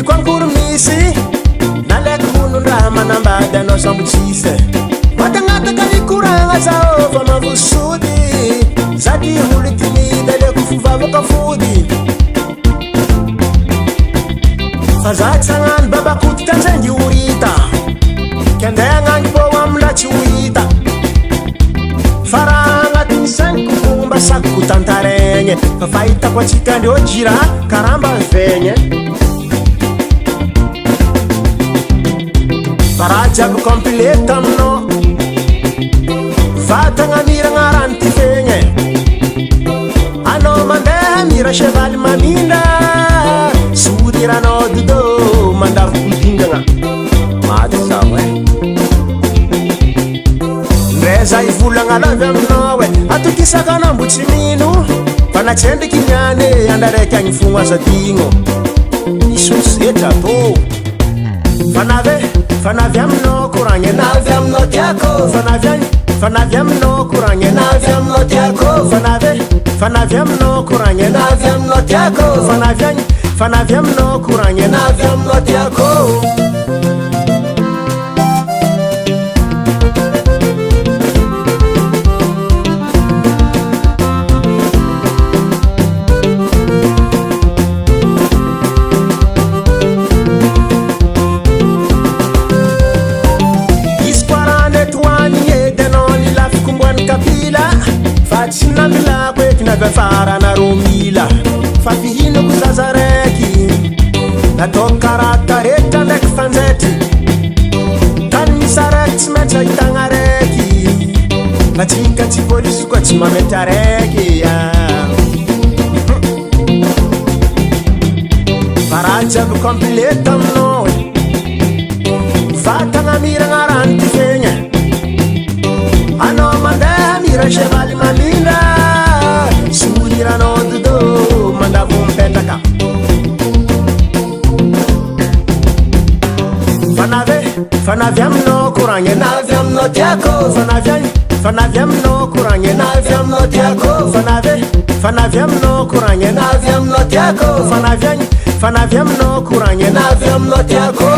tiako ankory misy nalaiko honondraha manambady anao sambotsisy matangataka nikoragna zao fa mavosody sady olo timida leko fivavaka fody fa zaky sagnano babakotika anzangy horita kandeagnangy bô amina tsy hohita fa raha agnatin'ny sagniko fomba sakoko tantaregny fa fahitako atsika andreo jira karamba vegny fa raha jiaby complete aminao vatagna miragna rano ty fegny anao mandeha mira chevaly mamindra sodiranao dodo mandavikodingagna maty zao ndreza ivolagna lavy aminao atokisaka anao mbo tsy mino fa natsendriky niany andraraiky agny fogna azadigno isosetra tô fanavy aminao koragny navy aminao tiako fanavy aminao koragny navy aminao tiako fanavy aminao koragny navy aminao tiako fanavy aminao koragny navy aminao tiako tsy namilako eky navy afarana ro mila fa fihinako zaza raiky natao karatareta ndraiky fanjaitry tany misy araiky tsy maintsy ahitagna raiky matsika tsy polisy koa tsy mamety araiky fa raha jiaby complete aminao vatagna miragna rano ty fegny anao mandeha mira chevaly mamindra sodiranao dodo mandavo mipetraka fanavy aminao koragny navy aminao tiako fanavy aminao koragny navy aminao tiako fanavy aminao koragny navy aminao tiako fanavy aminao koragny navy aminao tiako